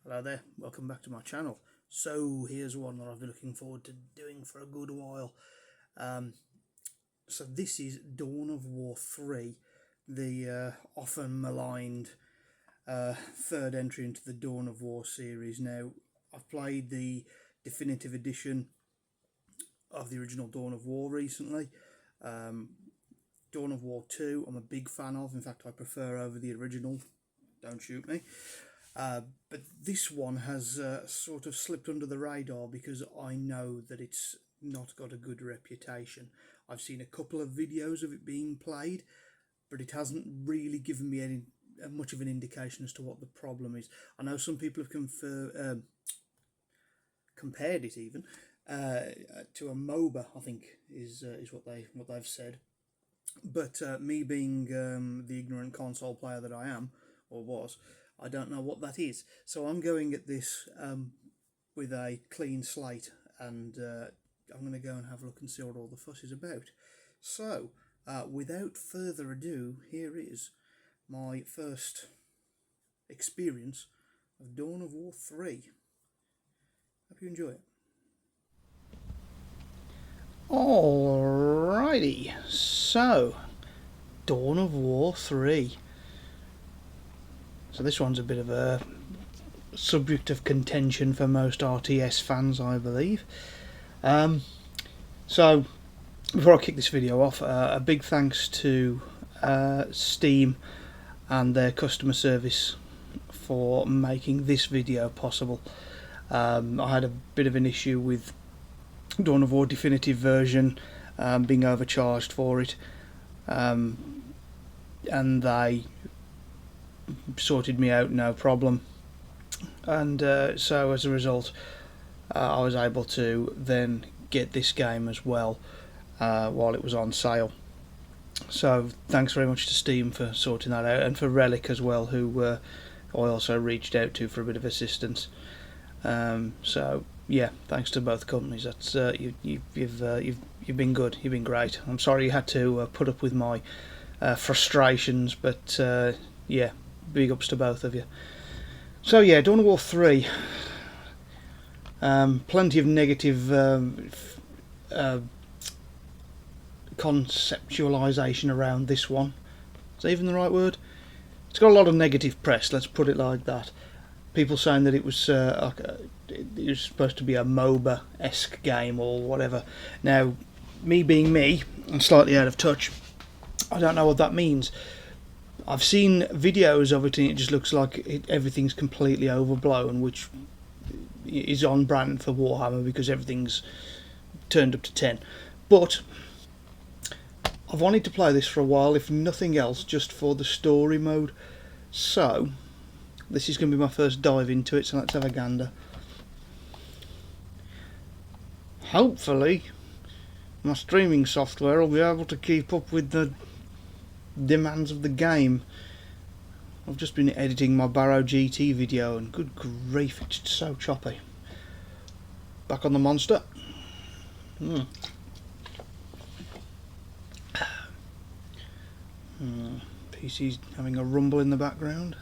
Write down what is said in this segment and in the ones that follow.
Hello there, welcome back to my channel. So here's one that I've been looking forward to doing for a good while. So this is Dawn of War 3, the often maligned third entry into the Dawn of War series. Now, I've played the definitive edition of the original Dawn of War recently. Dawn of War 2 I'm a big fan of, in fact I prefer over the original, don't shoot me. But this one has sort of slipped under the radar because I know that it's not got a good reputation. I've seen a couple of videos of it being played, but it hasn't really given me any much of an indication as to what the problem is. I know some people have compared it even to a MOBA, I think is what they've said. But me being the ignorant console player that I am, or was, I don't know what that is. So I'm going at this with a clean slate, and I'm going to go and have a look and see what all the fuss is about. So, without further ado, here is my first experience of Dawn of War 3. Hope you enjoy it. Alrighty, so Dawn of War 3. So this one's a bit of a subject of contention for most RTS fans, I believe. So before I kick this video off, a big thanks to Steam and their customer service for making this video possible. I had a bit of an issue with Dawn of War Definitive version being overcharged for it, and they sorted me out no problem, and so as a result I was able to then get this game as well while it was on sale. So thanks very much to Steam for sorting that out, and for Relic as well, who I also reached out to for a bit of assistance. So yeah, thanks to both companies. That's you've been good. You've been great. I'm sorry you had to put up with my frustrations, but yeah, big ups to both of you. So yeah, Dawn of War 3. Plenty of negative conceptualisation around this one. Is that even the right word? It's got a lot of negative press, let's put it like that. People saying that it was supposed to be a MOBA-esque game or whatever. Now, me being me, and slightly out of touch, I don't know what that means. I've seen videos of it and it just looks like everything's completely overblown, which is on brand for Warhammer because everything's turned up to 10. But I've wanted to play this for a while, if nothing else, just for the story mode. So this is going to be my first dive into it, so let's have a gander. Hopefully my streaming software will be able to keep up with the demands of the game. I've just been editing my Barrow GT video and good grief, it's so choppy. Back on the monster. PC's having a rumble in the background.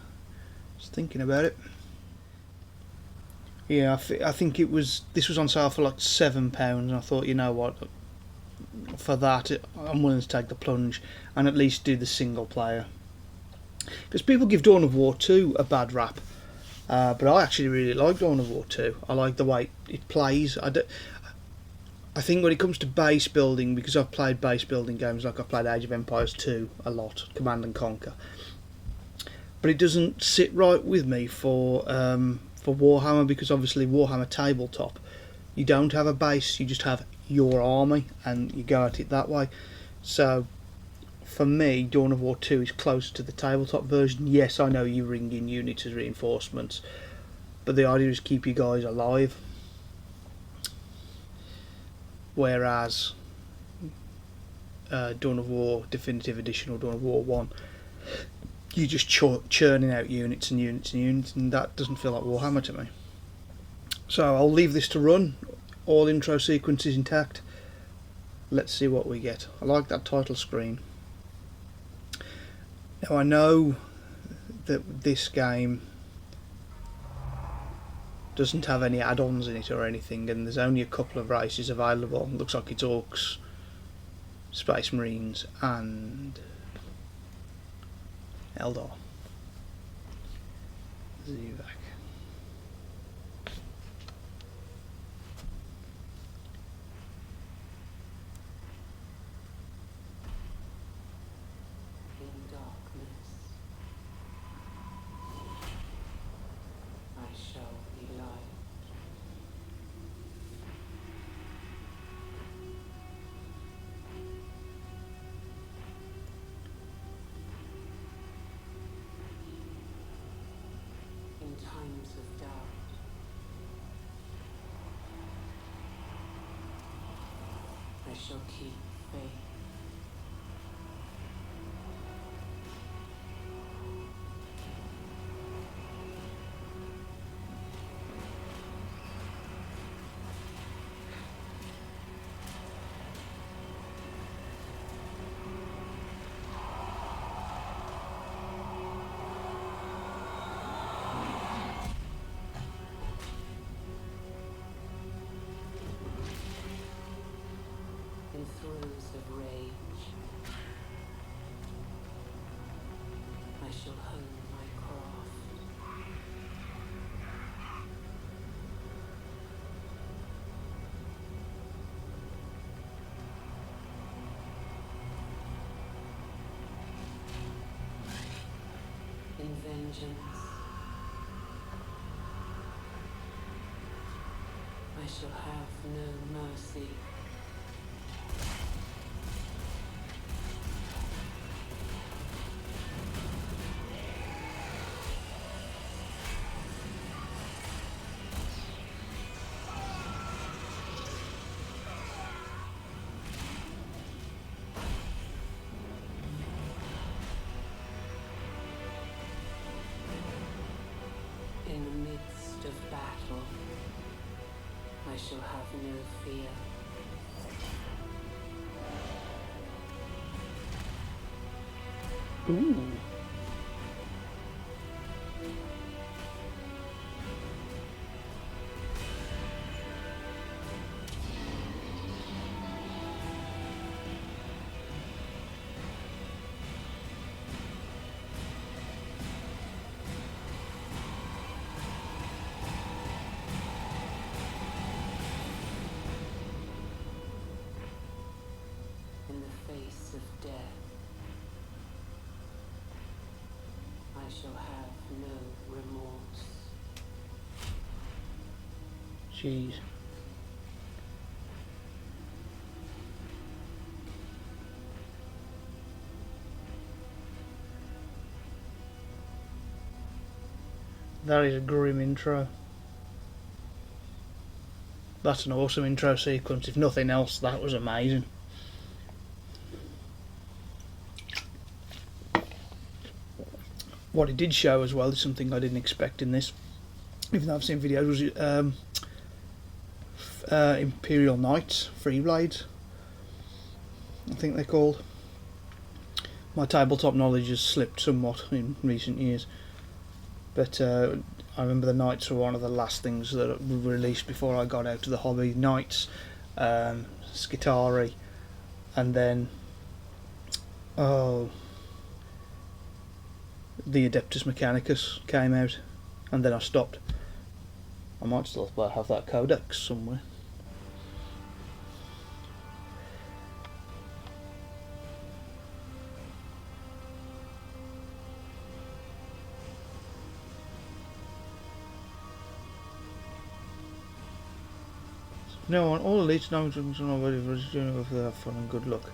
Just thinking about it. Yeah, I think this was on sale for like £7, and I thought, you know what, for that I'm willing to take the plunge and at least do the single player, because people give Dawn of War 2 a bad rap, but I actually really like Dawn of War 2. I like the way it plays. I think when it comes to base building, because I've played base building games, like I've played Age of Empires 2 a lot, Command and Conquer, but it doesn't sit right with me for Warhammer, because obviously Warhammer tabletop, you don't have a base, you just have your army and you go at it that way. So for me, Dawn of War 2 is closer to the tabletop version. Yes, I know you ring in units as reinforcements, but the idea is keep you guys alive. Whereas Dawn of War Definitive Edition or Dawn of War 1, you're just churning out units and units and units, and that doesn't feel like Warhammer to me. So I'll leave this to run, all intro sequences intact. Let's see what we get. I like that title screen. Now I know that this game doesn't have any add-ons in it or anything, and there's only a couple of races available. It looks like it's Orcs, Space Marines, and Eldar. Zivac. I shall keep faith. In throes of rage, I shall hone my craft. In vengeance, I shall have no mercy. In the midst of battle, I shall have no fear. Ooh. In the face of death, I shall have no remorse. Jeez. That is a grim intro. That's an awesome intro sequence. If nothing else, that was amazing. What it did show as well is something I didn't expect in this, even though I've seen videos, was Imperial Knights, Free Blades, I think they're called. My tabletop knowledge has slipped somewhat in recent years, but I remember the Knights were one of the last things that were released before I got out of the hobby. Knights, Skitarii, and then the Adeptus Mechanicus came out, and then I stopped. I might still have that codex somewhere. No, on all elites, no, nobody was doing it for that fun and good luck.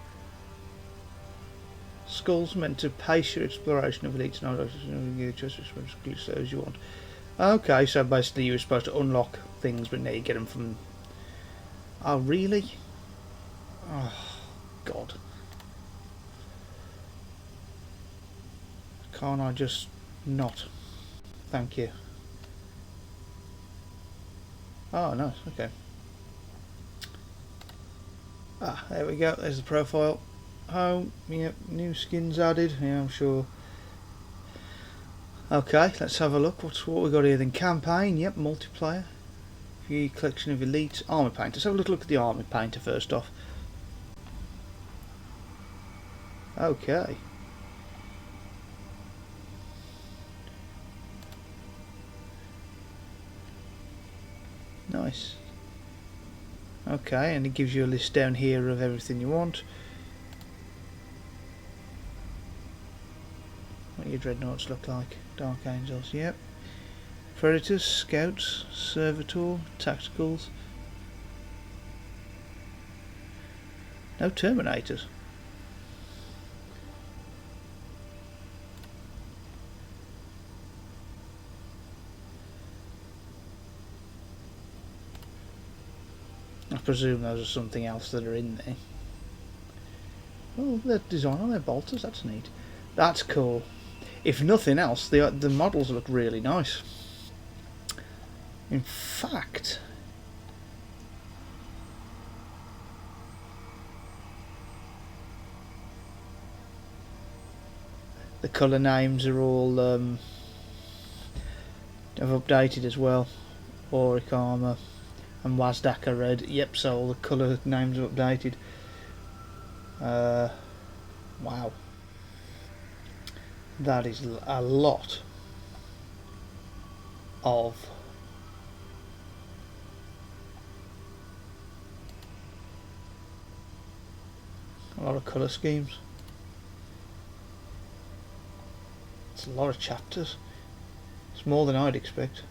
Skulls meant to pace your exploration of elites, no, just as you want. Okay, so basically you were supposed to unlock things, but now you get them from. Oh, really? Oh, God. Can't I just not? Thank you. Oh, nice, okay. Ah, there we go, there's the profile. Oh, yep, new skins added, yeah, I'm sure. Okay, let's have a look. What we got here then? Campaign, yep, multiplayer. View collection of elite army painter. Let's have a little look at the army painter first off. Okay. Nice. Okay, and it gives you a list down here of everything you want. What your dreadnoughts look like. Dark Angels, yep. Predators, Scouts, Servitor, Tacticals. No Terminators. I presume those are something else that are in there. Oh, they're designed on their bolters, that's neat. That's cool. If nothing else, the models look really nice. In fact, the colour names are all have updated as well. Auric Armour and Wazdak are red. Yep, so all the colour names are updated. Wow. That is a lot of colour schemes. It's a lot of chapters. It's more than I'd expect.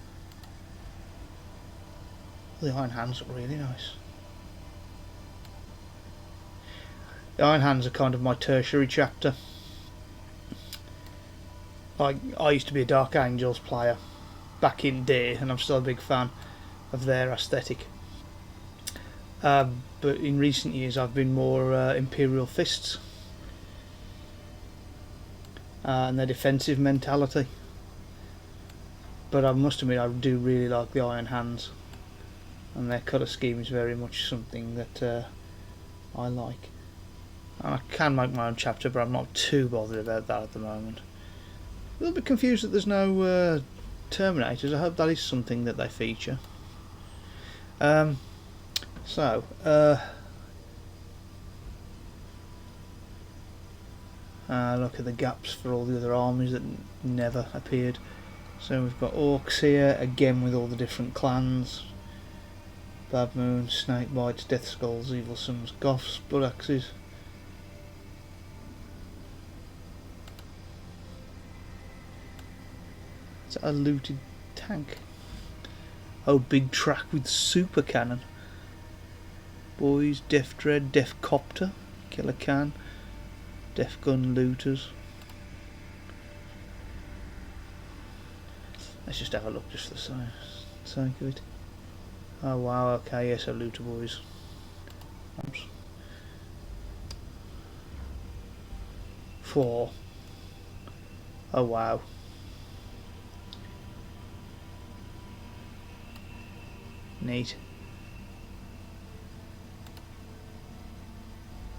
The Iron Hands look really nice. The Iron Hands are kind of my tertiary chapter. I used to be a Dark Angels player back in day, and I'm still a big fan of their aesthetic. But in recent years I've been more Imperial Fists and their defensive mentality. But I must admit I do really like the Iron Hands, and their colour scheme is very much something that I like. And I can make my own chapter, but I'm not too bothered about that at the moment. A little bit confused that there's no Terminators. I hope that is something that they feature. Look at the gaps for all the other armies that never appeared. So we've got Orcs here, again with all the different clans. Bad Moons, Snakebites, Death Skulls, Evil Sons, Goths, Blood Axes. Is that a looted tank? Oh, big track with super cannon. Boys, Death Dread, Death Copter, Killer Can, Death Gun Looters. Let's just have a look just for the sake of it. Oh wow, okay, yes, a Looter Boys. Oops. 4. Oh wow. Neat.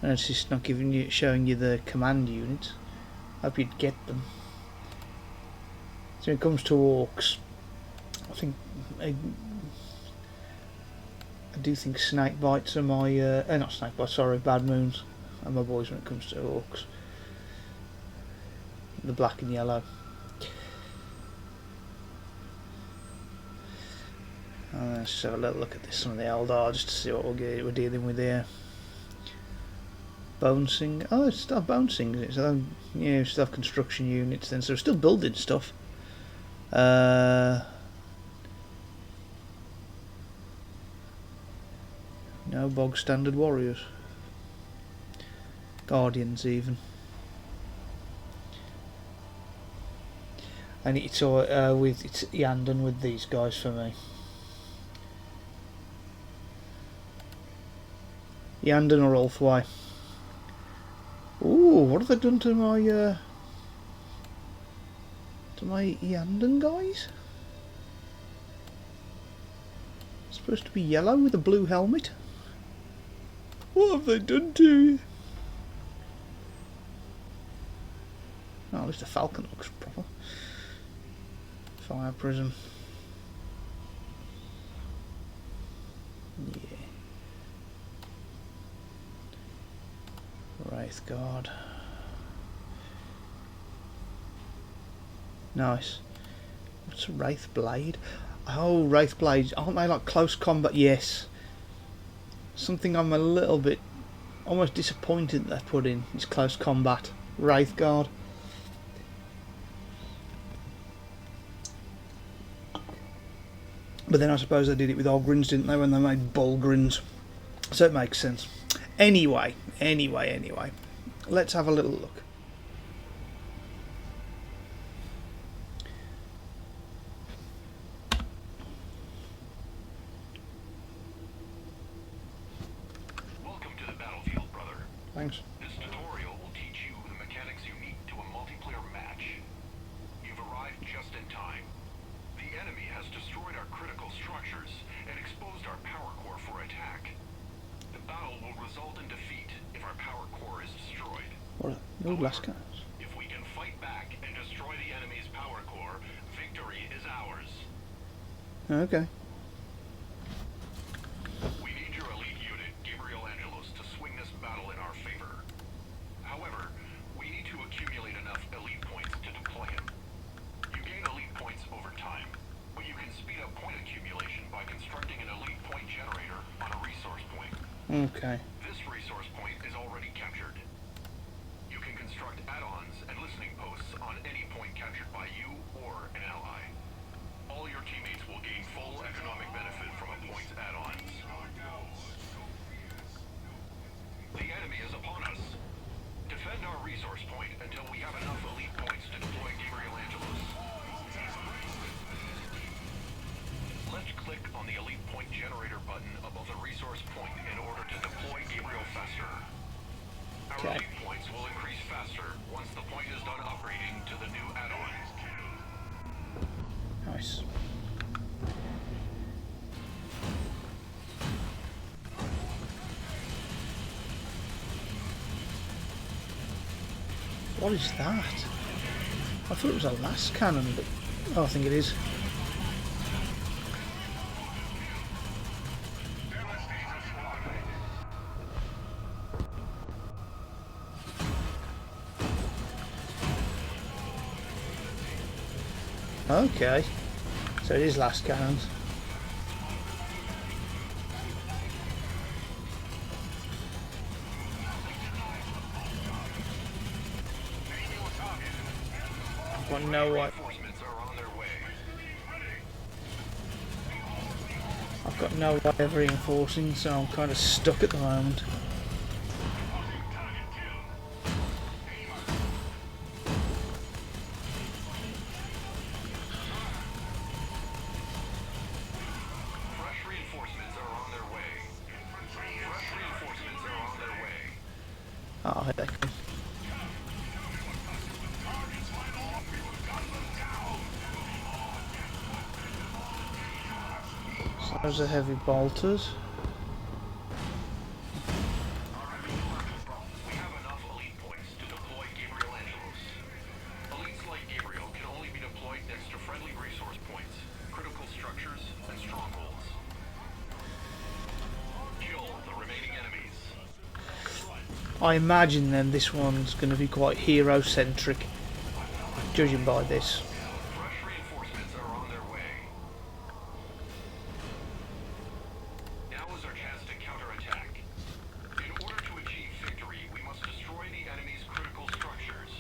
And it's just not showing you the command units. Hope you'd get them. So when it comes to orcs, I think I do think Snakebites are my not Snakebites, sorry, Bad Moons are my boys when it comes to orcs. The black and yellow. Let's just have a little look at this, some of the Eldar, just to see what we're dealing with here. Bouncing. Oh, it's still bouncing. So yeah, we still have construction units then, so we're still building stuff. No bog standard warriors. Guardians even. And it's Yandon with these guys for me. Yandon or Ulthwai. Ooh, what have they done to my Yandon guys? It's supposed to be yellow with a blue helmet. What have they done to you? Oh, at least the Falcon looks proper. Fire prism. Yeah. Wraith guard. Nice. What's a Wraith blade? Oh, Wraith blades. Aren't they like close combat? Yes. Something I'm a little bit almost disappointed that they put in is close combat. Wraith guard. But then I suppose they did it with Ogrins, didn't they, when they made Bulgrins? So it makes sense. Anyway. Let's have a little look. Welcome to the battlefield, brother. Thanks. This tutorial will teach you the mechanics unique to a multiplayer match. You've arrived just in time. The enemy has destroyed our critical structures and exposed our power core for attack. The battle will result in defeat if our power core is destroyed. What? No last cars. If we can fight back and destroy the enemy's power core, victory is ours. Okay. We need your elite unit, Gabriel Angelos, to swing this battle in our favor. However, we need to accumulate enough elite points to deploy him. You gain elite points over time, but you can speed up point accumulation by constructing an elite point generator on a resource point. Okay. This resource point is already captured. You can construct add-ons and listening posts on any point captured by you or an ally. All your teammates will gain full economic benefit from a point's add-ons. The enemy is upon us. Defend our resource point until we have enough elite points to deploy Gabriel Angelos. Left-click on the elite point generator button above the resource point in order to deploy Gabriel faster. Our Okay. elite points will increase faster once the point is done upgrading to the new add-on. Nice. What is that? I thought it was a last cannon, but oh, I think it is. Okay, so it is last cannons. I've got no way. Reinforcements are on their way. I've got no way of reinforcing, so I'm kind of stuck at the moment. Fresh reinforcements are on their way. Fresh reinforcements are on their way. Oh, here they come. So those are heavy bolters. We have enough elite points to deploy Gabriel Angelos. Elites like Gabriel can only be deployed next to friendly resource points, critical structures, and strongholds. Kill the remaining enemies. I imagine then this one's going to be quite hero-centric, judging by this. Fresh reinforcements are on their way. Now is our chance to counterattack. In order to achieve victory, we must destroy the enemy's critical structures.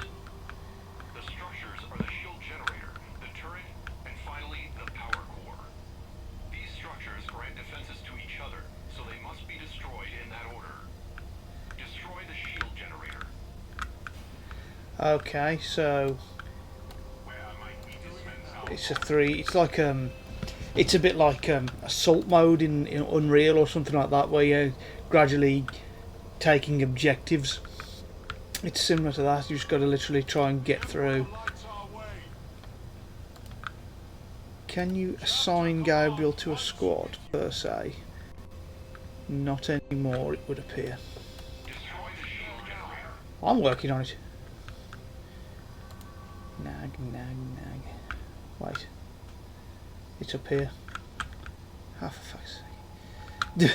The structures are the shield generator, the turret, and finally, the power core. These structures grant defenses to each other, so they must be destroyed in that order. Destroy the shield generator. Okay, so it's a 3. It's like it's a bit like assault mode in Unreal or something like that, where you're gradually taking objectives. It's similar to that. You just got to literally try and get through. Can you assign Gabriel to a squad per se? Not anymore, it would appear. Destroy the shield generator. I'm working on it. Nag. Wait. It's up here. Oh, for fuck's sake.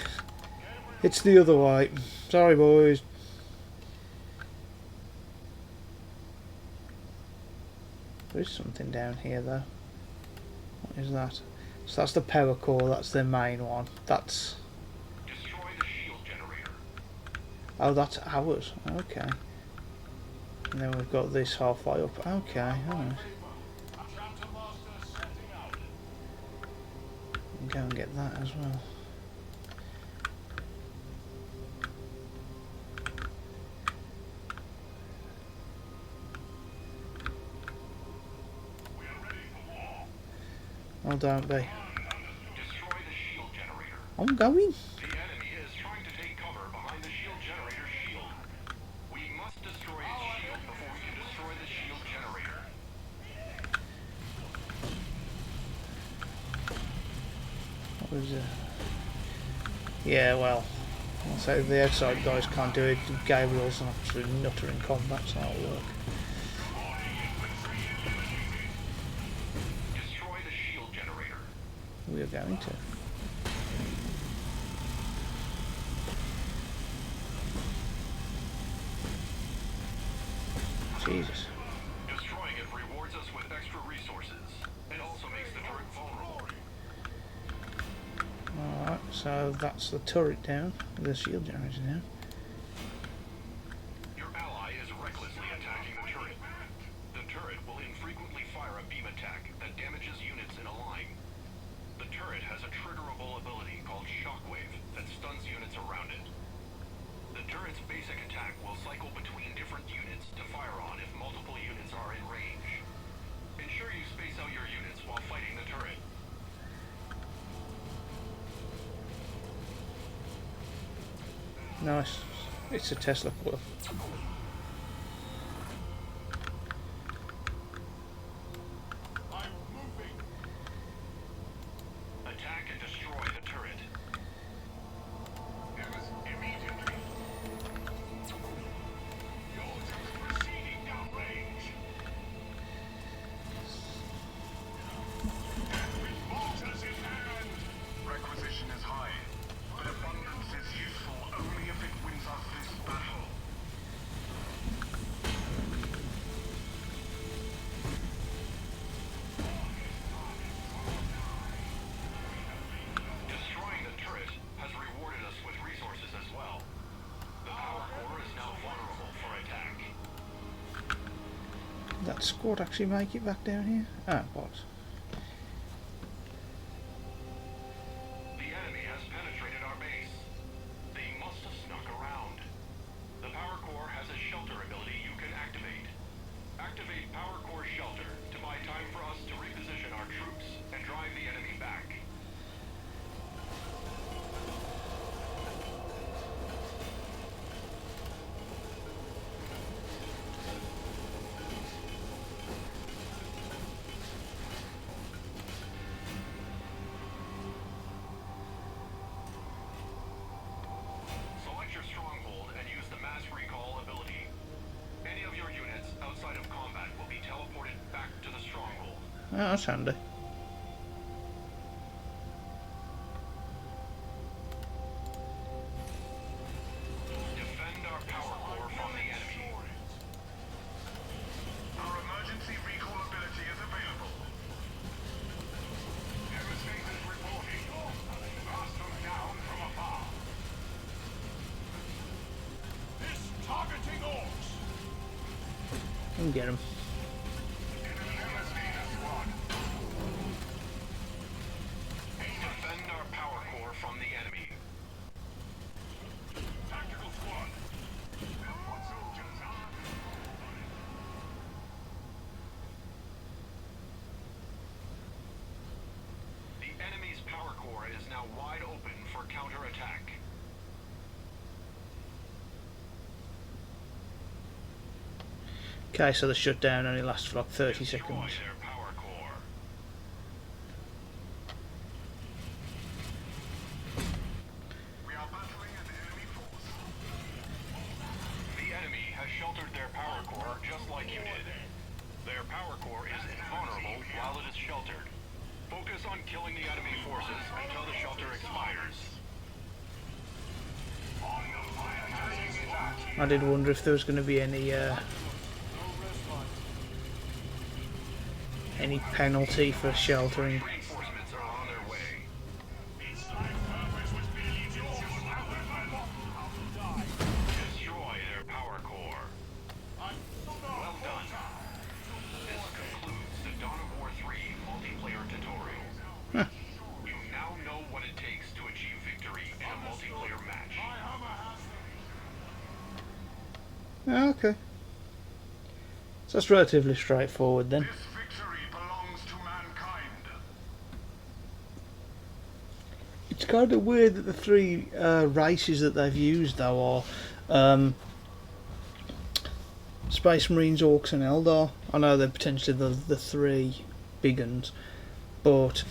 It's the other way. Sorry, boys. There is something down here, though. What is that? So that's the power core. That's the main one. That's... Destroy the shield generator. Oh, that's ours. Okay. And then we've got this halfway up. Okay, alright. Go and get that as well. Oh, don't be. Destroy the shield generator. I'm going. The enemy is trying to take cover behind the shield generator's shield. We must destroy its shield before we can destroy the shield generator. What was it? Yeah, well, I'll say the outside guys can't do it. Gabriel's an absolute nutter in combat, so that'll work. Destroy the shield generator. We are going to. Jesus. Destroying it rewards us with extra resources. It also makes the turret vulnerable. Alright, so that's the turret down. The shield generator now. Your ally is recklessly attacking the turret. The turret will infrequently fire a beam attack that damages units in a line. The turret has a triggerable ability called Shockwave that stuns units around it. The turret's basic attack will cycle between different units to fire on if multiple units are in range. Ensure you space out your units while fighting the turret. Nice. It's a Tesla coil. Attack and destroy the turret. Immediately. Yours is proceeding downrange. With mortars in hand. Requisition is high, but abundance is useful only if it wins us this battle. Destroying the turret has rewarded us with resources as well. The power core is now vulnerable for attack. Did that squad actually make it back down here? Ah, it was. The enemy has penetrated our base. They must have snuck around. The power core has a shelter ability you can activate. Activate power core shelter to buy time for us to reposition our troops and drive the enemy back. Select your stronghold and use the mass recall ability. Any of your units outside of combat will be teleported back to the stronghold. Oh, that's handy. Defend our power core from the enemy. Our emergency recall ability is available. Devastators reporting. Blast them down from afar. This targeting orcs. And get him. Defend our power core from the enemy. Tactical squad. The enemy's power core is now wide open for counterattack. Okay, so the shutdown only lasts for like 30 Destroy seconds. their power core. We are battling an enemy force. The enemy has sheltered their power core just like you did. Their power core is invulnerable while it is sheltered. Focus on killing the enemy forces until the shelter expires. I did wonder if there was going to be any penalty for sheltering. Reinforcements are on their way. Destroy their power core. Well done. This concludes the Dawn of War 3 multiplayer tutorial. You now know what it takes to achieve victory in a multiplayer match. Okay. So that's relatively straightforward then. This victory belongs to mankind. It's kind of weird that the three races that they've used though are Space Marines, Orcs and Eldar. I know they're potentially the three big ones, but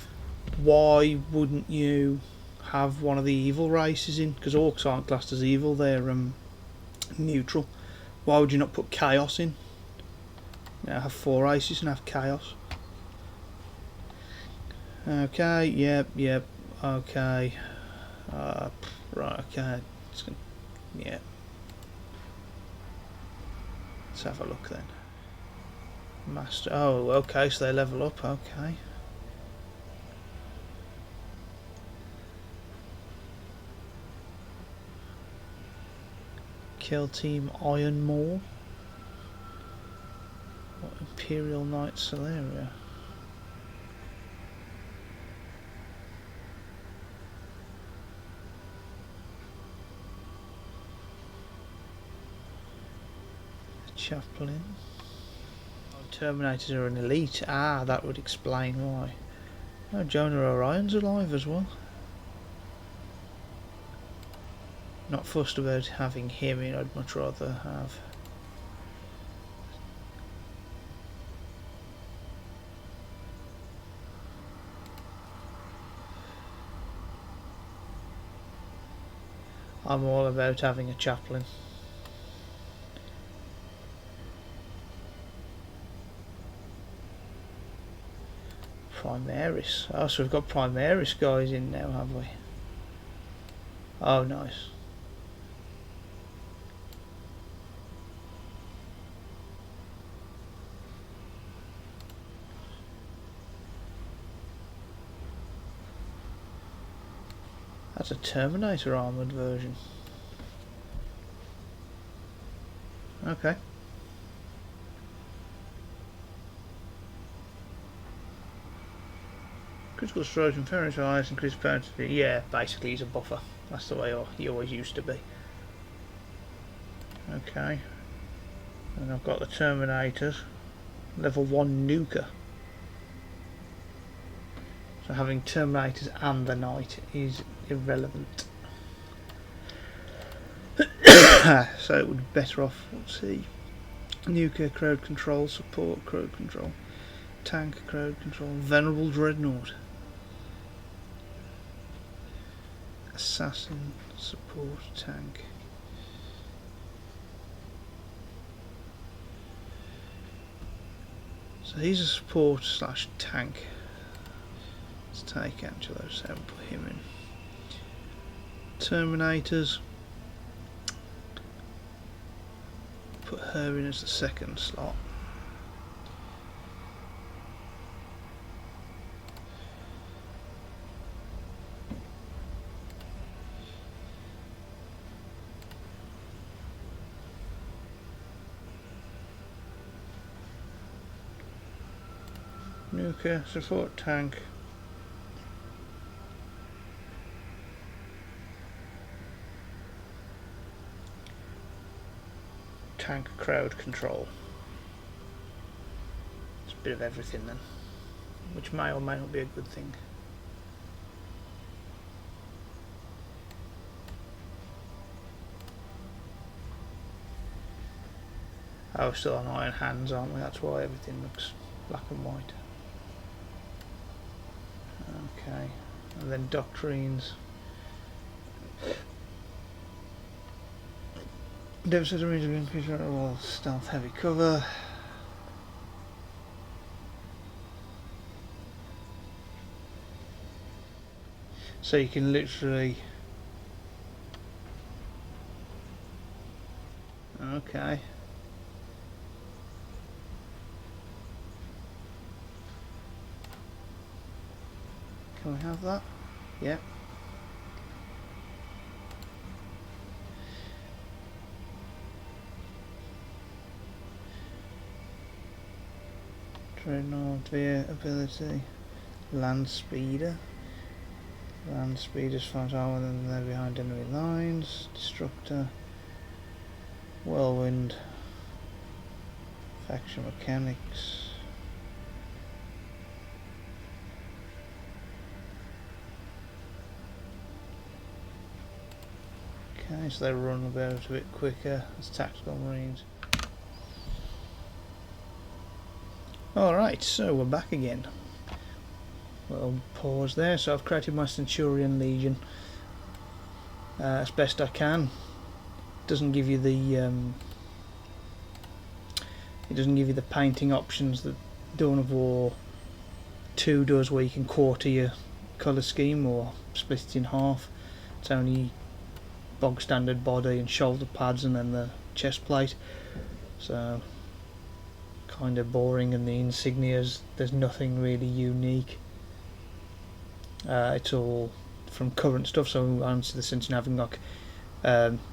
why wouldn't you have one of the evil races in? Because Orcs aren't classed as evil, they're neutral. Why would you not put Chaos in? You know, have 4 races and have Chaos. Okay, yep, okay. Right, okay. Yeah. Let's have a look then. Master. Oh, okay, so they level up, okay. Kill Team Iron Maw. Imperial Knight Celeria. Chaplain. Oh, Terminators are an elite. Ah, that would explain why. Oh, Jonah Orion's alive as well. Not fussed about having him in, I'd much rather have. I'm all about having a chaplain. Primaris. Oh, so we've got Primaris guys in now, have we? Oh, nice. That's a Terminator armoured version. Okay. Critical strokes and fairy size, increased penalty. Yeah, basically he's a buffer. That's the way he always used to be. Okay. And I've got the Terminators. Level 1 nuker. So having Terminators and the Knight is irrelevant. So it would be better off, let's see. Nuker, crowd control, support, crowd control. Tank, crowd control, venerable dreadnought. Assassin, support, tank. So he's a support / tank. Let's take Angelos out and put him in. Terminators. Put her in as the second slot. Nuker, support tank. Tank crowd control. It's a bit of everything then, which may or may not be a good thing. Oh, we're still on iron hands, aren't we? That's why everything looks black and white. Okay, and then doctrines. Devastator means of increase well, stealth heavy cover. So you can literally... Okay. Can we have that? Yep. Dreadnought via ability. Land speeder. Land speeders fight out when they're behind enemy lines. Destructor. Whirlwind. Faction mechanics. Okay, so they run about a bit quicker as tactical marines. Alright, so we're back again. Little pause there. So I've created my Centurion Legion as best I can. Doesn't give you the it doesn't give you the painting options that Dawn of War 2 does, where you can quarter your colour scheme or split it in half. It's only bog standard body and shoulder pads and then the chest plate. So kind of boring, and the insignias, there's nothing really unique. It's all from current stuff, so I'm suggesting having like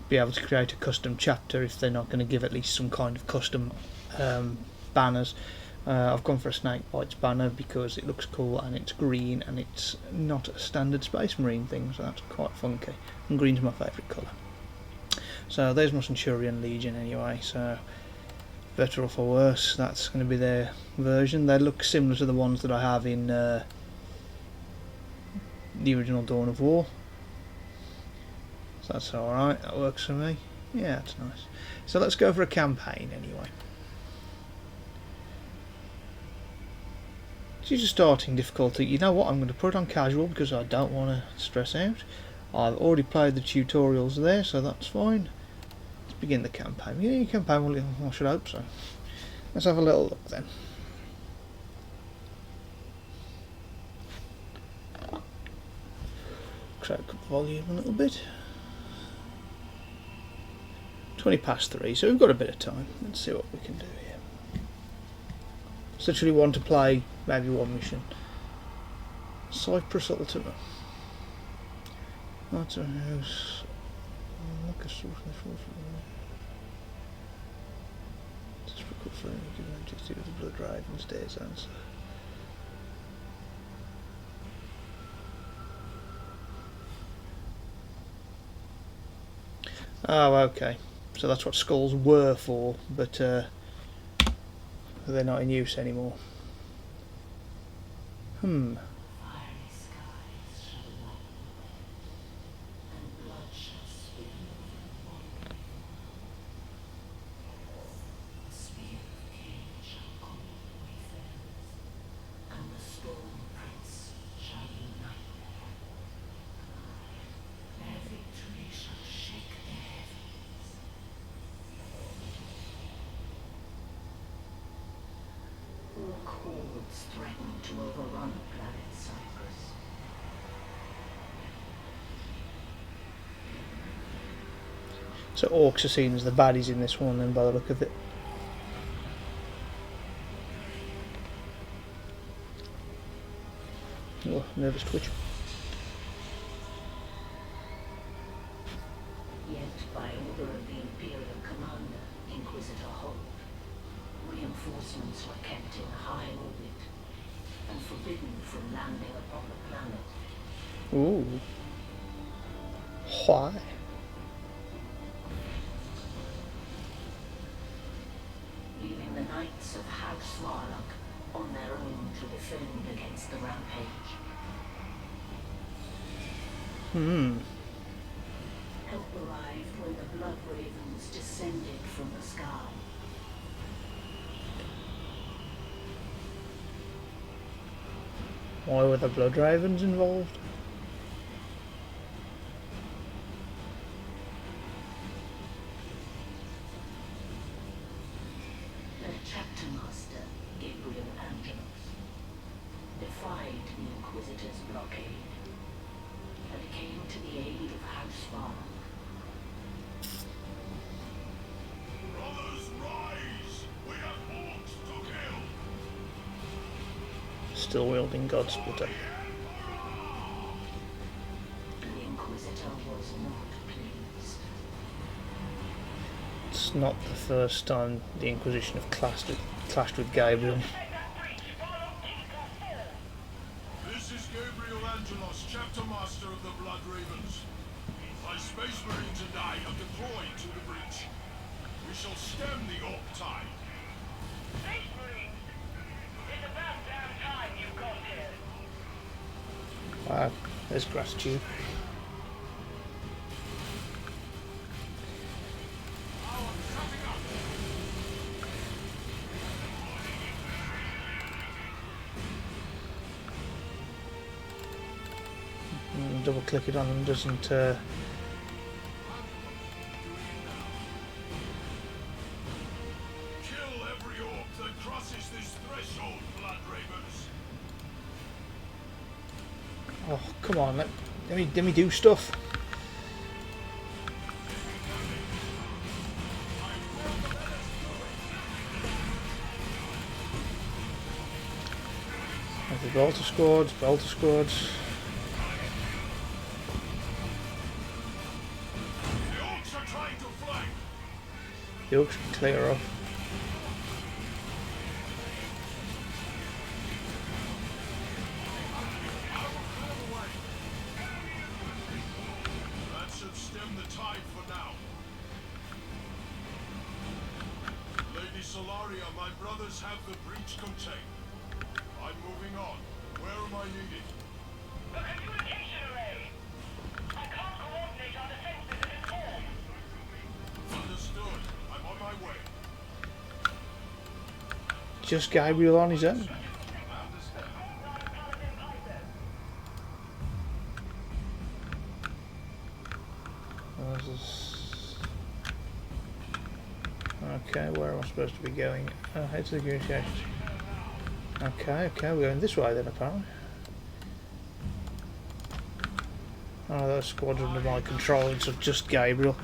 be able to create a custom chapter if they're not going to give at least some kind of custom banners. I've gone for a Snake Bites banner because it looks cool and it's green and it's not a standard Space Marine thing, so that's quite funky, and green's my favourite colour. So there's my Centurion Legion anyway, so better or for worse, that's going to be their version. They look similar to the ones that I have in the original Dawn of War, so that's alright, that works for me. Yeah, that's nice. So let's go for a campaign anyway. Due to starting difficulty, you know what, I'm going to put it on casual because I don't want to stress out. I've already played the tutorials there, so that's fine. Let's begin the campaign. Yeah, campaign, well, I should hope so. Let's have a little look then. Crack up volume a little bit. 20 past 3, so we've got a bit of time. Let's see what we can do here. Literally want to play maybe one mission. Cyprus Ultima. That's a house. Look at source. Difficult for any given entity with the blood drive and stairs answer. Oh, okay. So that's what skulls were for, but they're not in use anymore. Hordes threaten to overrun planet Cyprus. So orcs are seen as the baddies in this one then, by the look of it. Oh, nervous twitch. Yet, by order of the Imperial Commander, Inquisitor Holt, reinforcements were kept in high orbit and forbidden from landing upon the planet. Ooh. Why? Leaving the Knights of Hag-Swarlock on their own to defend against the rampage. Help arrived when the Blood Ravens descended from the sky. Why were the Blood Ravens involved? The chapter master, Gabriel Angelos, defied the Inquisitor's blockade. Spark. Brothers, rise! We have orcs to kill! Still wielding Godsplitter. The Inquisitor was not pleased. It's not the first time the Inquisition have clashed with Gabriel. This is Gabriel Angelos, Chapter Master of the Blood Ravens. My Space Marines and I have deployed to the breach. We shall stem the orc tide. Space Marines! It's about damn time you got here. Wow, there's gratitude. Double click it on them doesn't Kill every orc that crosses this threshold, Blood Ravens. oh come on, let me do stuff. There's the bolter squads. The orcs are trying to flank. The orcs can clear off. That should stem the tide for now. Lady Solaria, my brothers have the breach contained. I'm moving on. Where am I needed? The communication array! I can't coordinate our defenses in form. Understood. I'm on my way. Just Gabriel on his own. Okay, where am I supposed to be going? Oh, head to the negotiations. Okay, we're going this way then apparently. Oh, those squads under my control, it's just Gabriel.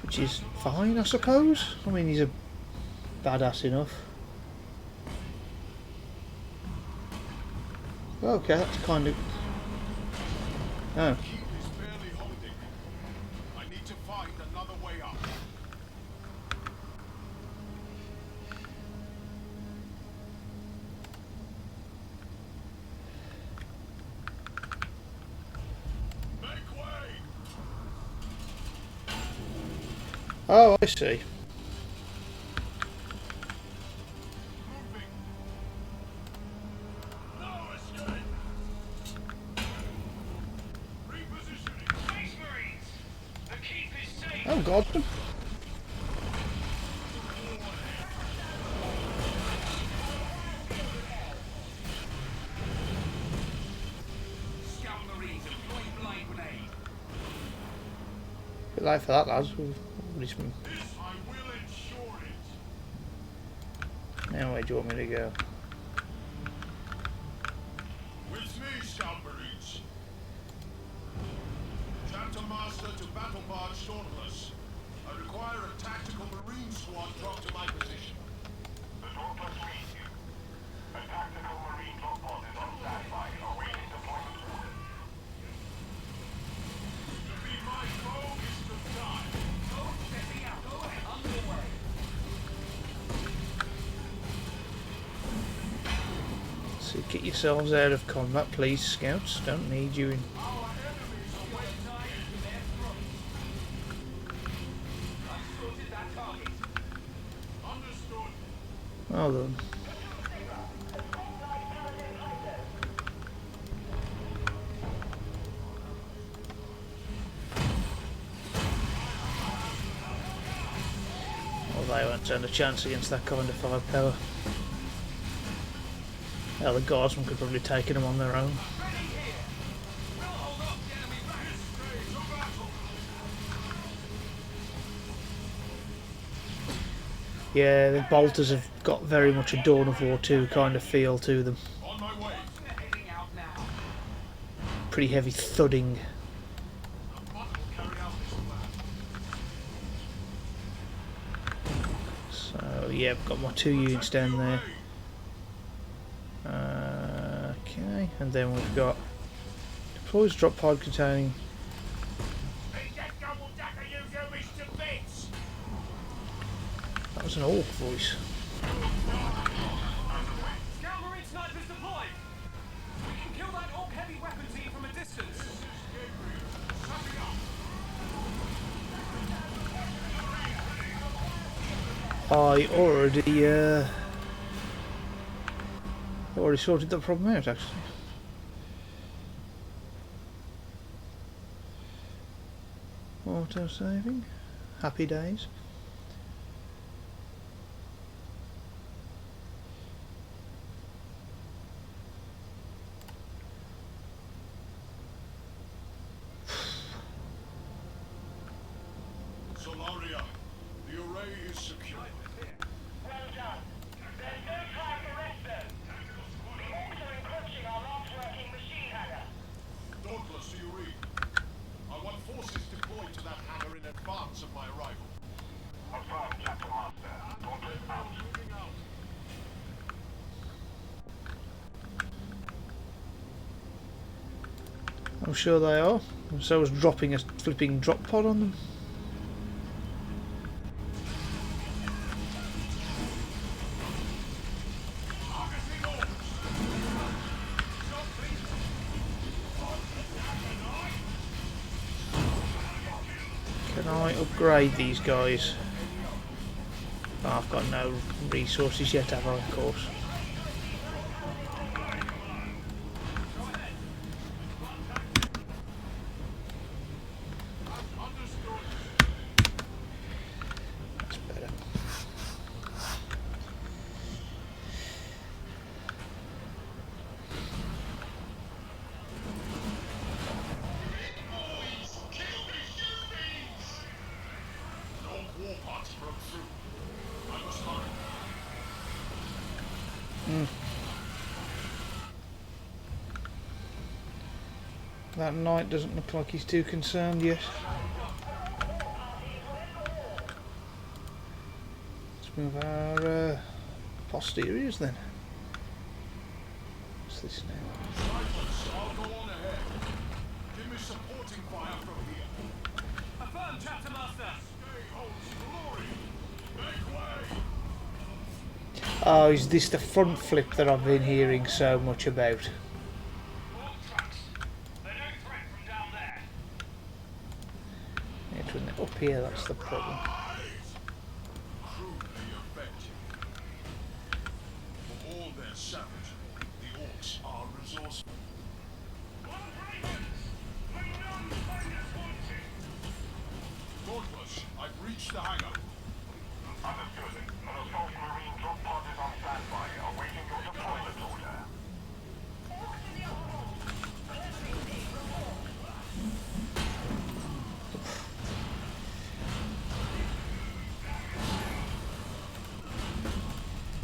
Which is fine, I suppose. I mean, he's a badass enough. Okay, that's kind of... Oh. Keep is barely holding. I need to find another way up. Make way! Oh, I see. Moving. No escape. Repositioning. Space Marines! The keep is safe! Oh God. Scout Marines employing blind grenade! Bit late for that, lads. We've already This I will ensure it. Now where do you want me to go? With me, Scout Marines. Chapter Master to Battle Barge Shortless. I require a tactical Marine squad dropped to my position. The Shortless reads you. A tactical Marine drop pod is on standby, awaiting deployment orders. To be my foe is to die. Setting out! Go ahead! Underway! So get yourselves out of combat, please, scouts. Don't need you in. Our enemies are well nigh to their throats. I've sorted that target. Understood. Well done. Well, they won't stand a chance against that kind of firepower. Hell, the guardsmen could probably take them on their own. Ready here! We'll hold off the enemy ranks! To battle. Yeah, the bolters have got very much a Dawn of War 2 kind of feel to them. On my way. Heading out now. pretty heavy thudding. So yeah, I've got my 2 units down there. Okay, and then we've got deploys drop pod containing. That was an orc voice. Scout Marine snipers deployed! We can kill that orc heavy weapon team from a distance! I already sorted that problem out actually. Auto saving. Happy days. Solaria, the array is secure. Well done. There's no time to rest them. The orcs are encroaching our last working machine hangar. Dauntless, do you read? I want forces deployed to that hangar in advance of my arrival. Affirm, Captain Master. Dauntless out. I'm sure they are. So I was dropping a flipping drop pod on them. Can I upgrade these guys? Oh, I've got no resources yet, have I, of course. That's better. No war parts broke through. I must hurry. That knight doesn't look like he's too concerned yet. Let's move our posteriors then. What's this now? Cyclops, I'll go on ahead. Give me supporting fire from here. Affirm, Chapter Master. Stay holds glory. Make way. Oh, is this the front flip that I've been hearing so much about? Orc trucks. They're no threat from down there. It's when they're up here, that's the problem. Crudely effective. For all their savagery, the orcs are resourceful. Dauntless, I've reached the hangar. Understood. An assault marine drop pod is on standby, awaiting your deployment order.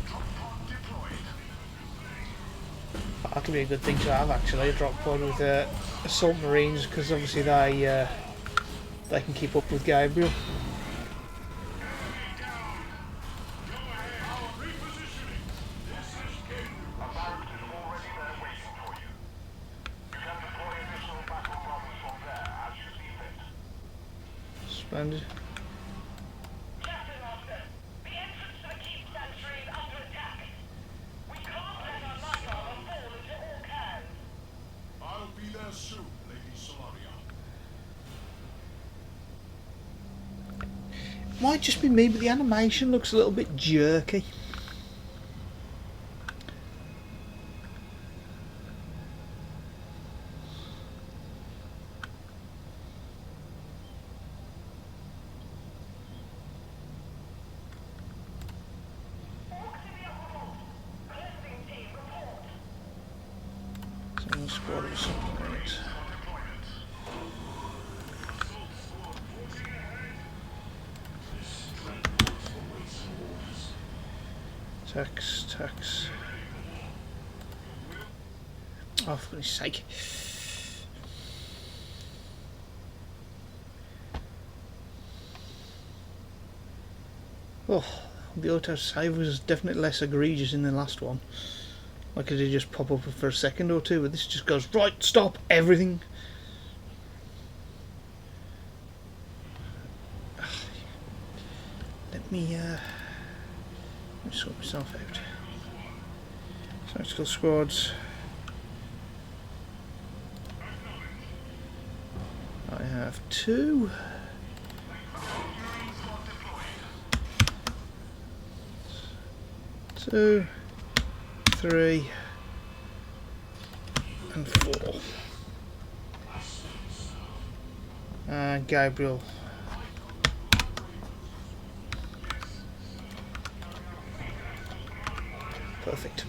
Drop pod deployed. That could be a good thing to have actually, a drop pod with assault marines, because obviously they can keep up with Gabriel. A barracks is already there waiting for you. You can deploy additional battle bombs from there as you see fit. Splendid. Captain Master, the entrance to the keep sanctuary is under attack. We can't let our light armor fall into orc hands. I'll be there soon, Lady Solaria. Might just be me, but the animation looks a little bit jerky. Cleansing team, report. Some squad of submarines. Tax. Oh, for goodness sake. Oh, the autosave was definitely less egregious in the last one. Like it did just pop up for a second or two, but this just goes, right, stop, everything. Let me sort myself out. Tactical squads. I have 2. 2, 3, and 4. And Gabriel. Perfect.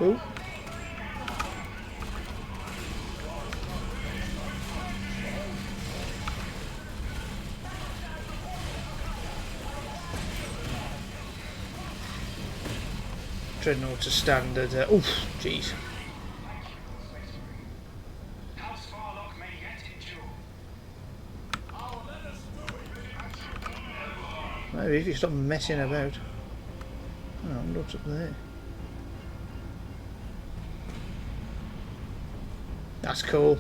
Oh. Dreadnought's a standard. Oof, jeez. Maybe if you stop messing about. Oh, what's up there? That's cool.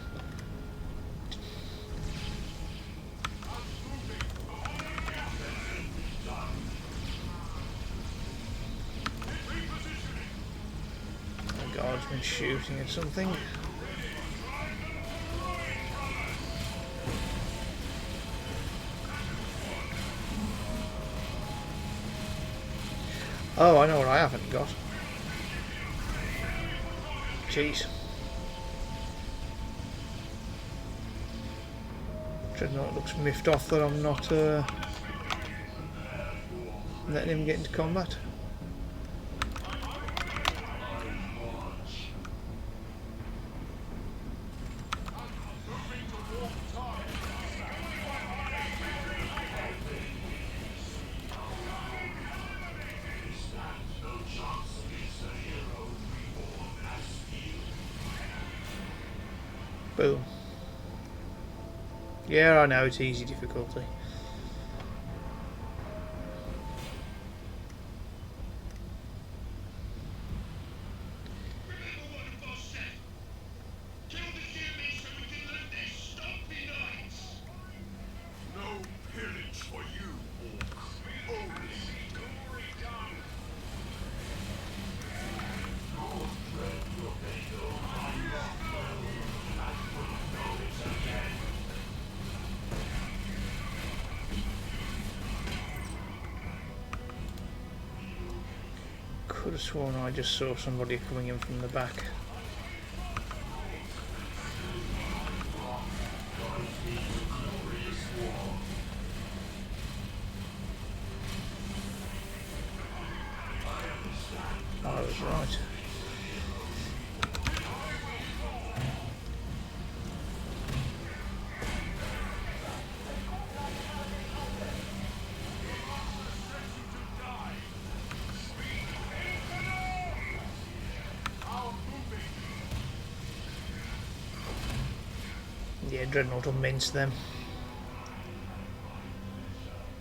The guard's been shooting at something. Oh, I know what I haven't got. Jeez. Dreadnought looks miffed off that I'm not letting him get into combat. Boom. Yeah, I know, it's easy difficulty. Could have sworn I just saw somebody coming in from the back. I was right. Yeah, Dreadnought will mince them.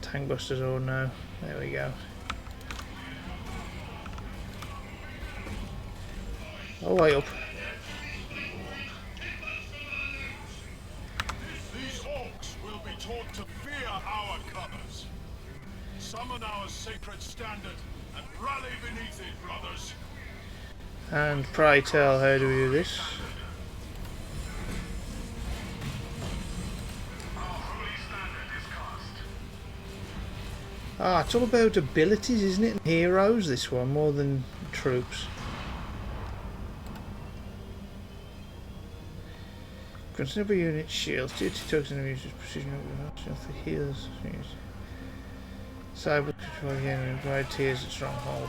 Tank busters, oh no. There we go. Oh, way up. These orcs will be taught to fear our colors. Summon our sacred standard and rally beneath it, brothers. And pray tell, how do we do this? Ah, it's all about abilities, isn't it? Heroes, this one, more than troops. Considerable unit shields, duty tokens and uses precision for healers. Cyber control again and provide tiers at stronghold.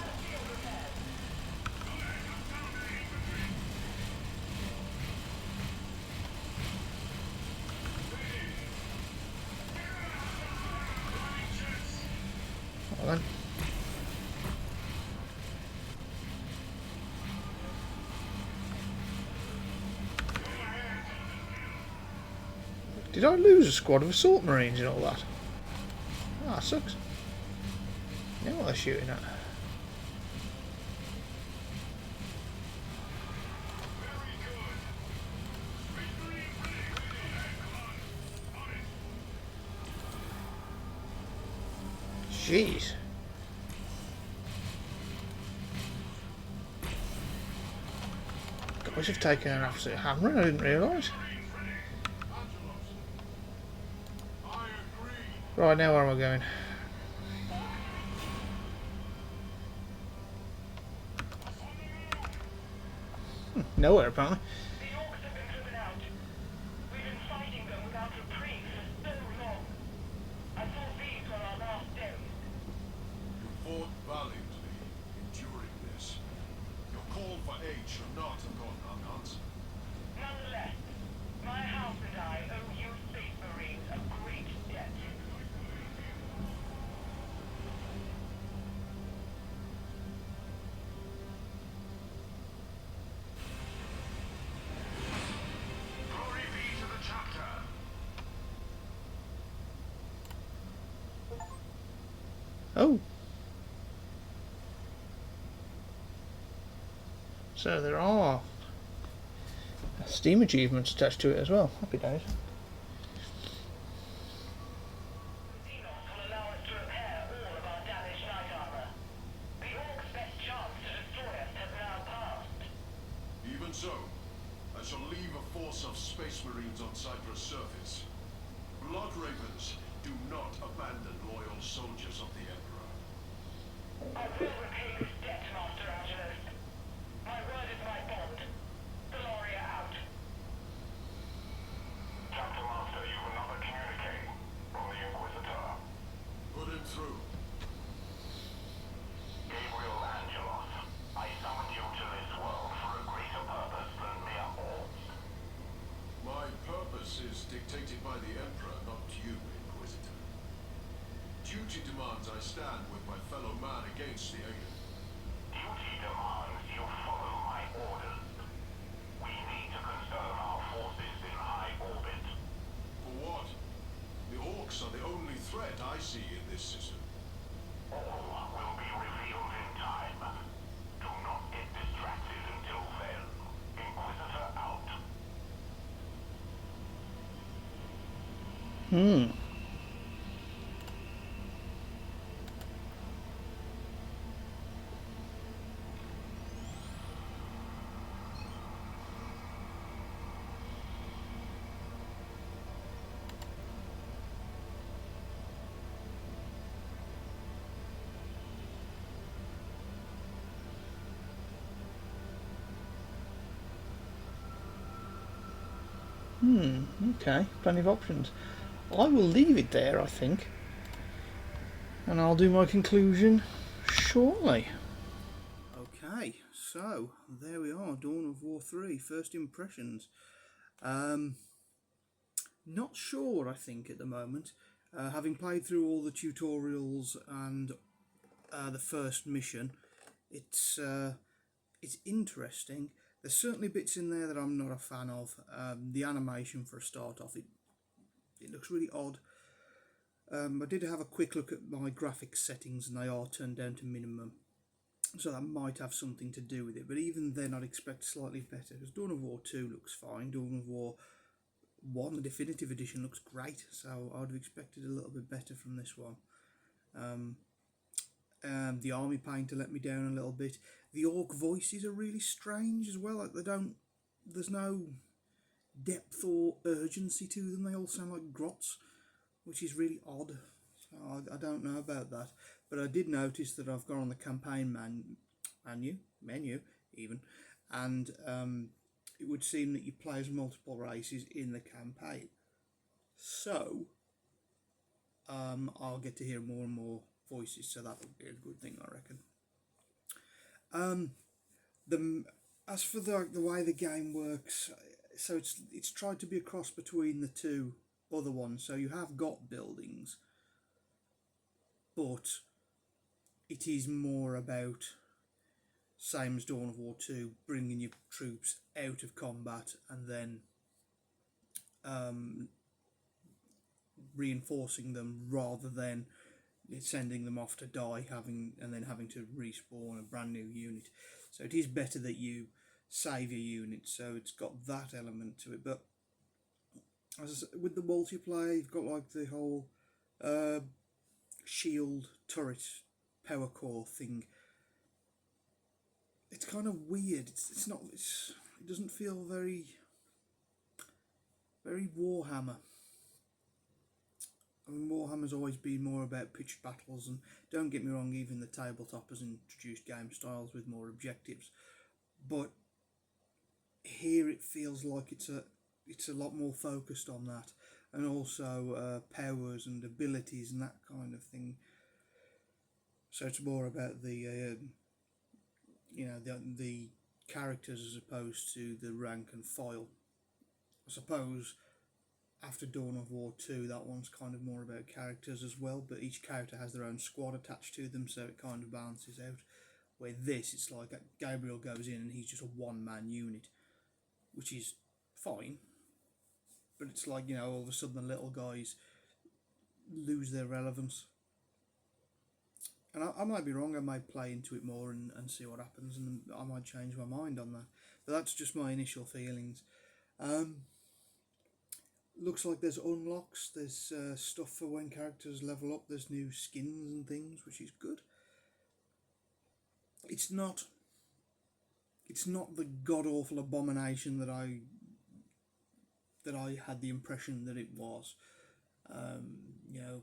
Did I lose a squad of assault marines and all that? Ah, sucks. Now what they're shooting at. Jeez. Guys have taken an absolute hammer, I didn't realise. Right, now where am I going? Nowhere apparently. The orcs have been driven out. We've been fighting them without reprieve for so long. I thought these were our last days. You fought valiantly, enduring this. Your call for aid should not have gone unanswered. Nonetheless, my house and I owe you Space Marines a great debt. Glory be to the chapter. Oh. So there are Steam achievements attached to it as well. Happy days. Xenos will allow us to repair all of our damaged knight armor. The orcs' best chance to destroy us has now passed. Even so, I shall leave a force of Space Marines on Cyprus' surface. Blood Ravens do not abandon loyal soldiers of the Emperor. I will repay this debt, Master Angelus. My word is my bond. Gloria out. Chapter Master, you have another communique from the Inquisitor. Put him through. Gabriel Angelos, I summoned you to this world for a greater purpose than mere orbs. My purpose is dictated by the Emperor, not you, Inquisitor. Duty demands I stand with my fellow man against the alien. Duty demands you follow my orders. We need to conserve our forces in high orbit. For what? The orcs are the only threat I see in this system. All will be revealed in time. Do not get distracted until then. Inquisitor out. Okay, plenty of options. I will leave it there, I think. And I'll do my conclusion shortly. Okay, so there we are, Dawn of War 3, first impressions. Not sure, I think, at the moment. Having played through all the tutorials and the first mission, it's interesting. There's certainly bits in there that I'm not a fan of. The animation, for a start off, it looks really odd. I did have a quick look at my graphics settings and they are turned down to minimum, so that might have something to do with it, but even then I'd expect slightly better, because Dawn of War 2 looks fine, Dawn of War 1, the definitive edition, looks great, so I'd have expected a little bit better from this one. The army painter let me down a little bit. The orc voices are really strange as well, like there's no depth or urgency to them, they all sound like grots, which is really odd. So I don't know about that, but I did notice that I've gone on the campaign menu even, and it would seem that you play as multiple races in the campaign. So I'll get to hear more and more voices, so that would be a good thing, I reckon. As for the way the game works, so it's tried to be a cross between the two other ones. So you have got buildings, but it is more about, same as Dawn of War 2, bringing your troops out of combat and then reinforcing them rather than sending them off to die, and then having to respawn a brand new unit. So it is better that you save your unit, so it's got that element to it. But as I said, with the multiplayer, you've got like the whole shield turret power core thing. It's kind of weird. It doesn't feel very Warhammer. I mean, Warhammer's always been more about pitched battles, and don't get me wrong, even the tabletop has introduced game styles with more objectives. But here it feels like it's a lot more focused on that, and also powers and abilities and that kind of thing. So it's more about the the characters as opposed to the rank and file. I suppose after Dawn of War 2, that one's kind of more about characters as well, but each character has their own squad attached to them, so it kind of balances out. Where this, it's like Gabriel goes in and he's just a one-man unit, which is fine, but it's like, all of a sudden the little guys lose their relevance. And I might be wrong, I might play into it more and see what happens, and I might change my mind on that. But that's just my initial feelings. Looks like there's unlocks, there's stuff for when characters level up, there's new skins and things, which is good. It's not the god-awful abomination that I had the impression that it was.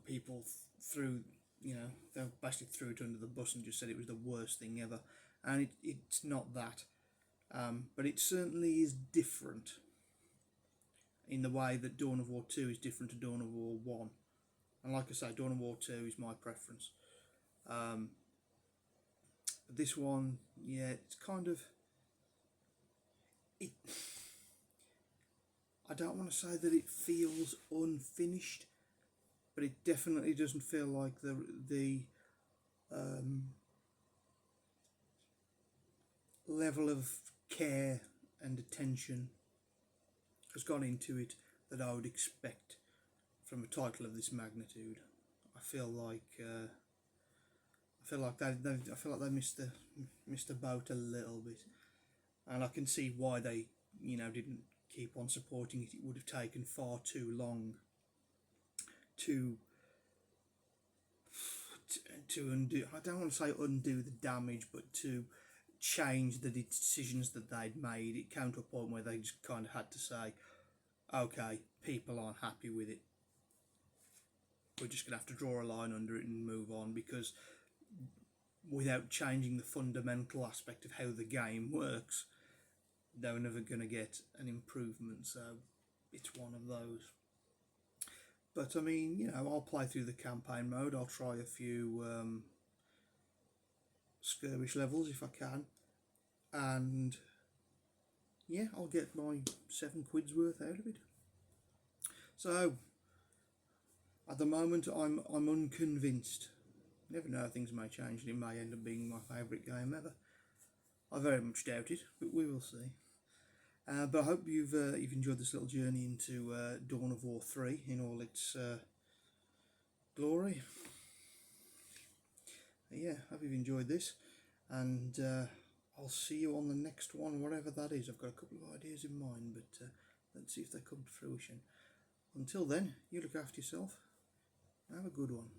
People they basically threw it under the bus and just said it was the worst thing ever, and it's not that, but it certainly is different in the way that Dawn of War 2 is different to Dawn of War 1, and like I say, Dawn of War 2 is my preference. This one, yeah, it's kind of I don't want to say that it feels unfinished, but it definitely doesn't feel like the level of care and attention has gone into it that I would expect from a title of this magnitude. I feel like they missed the boat a little bit, and I can see why they didn't keep on supporting it. It would have taken far too long to undo. I don't want to say undo the damage, but to change the decisions that they'd made. It came to a point where they just kind of had to say, okay, people aren't happy with it, we're just going to have to draw a line under it and move on, because without changing the fundamental aspect of how the game works, they're never going to get an improvement. So it's one of those. But I mean, I'll play through the campaign mode. I'll try a few skirmish levels if I can, and yeah, I'll get my £7 worth out of it. So at the moment, I'm unconvinced. Never know, things may change, and it may end up being my favourite game ever. I very much doubt it, but we will see. But I hope you've enjoyed this little journey into Dawn of War 3 in all its glory. Yeah, hope you've enjoyed this, and I'll see you on the next one, whatever that is. I've got a couple of ideas in mind, but let's see if they come to fruition. Until then, you look after yourself. Have a good one.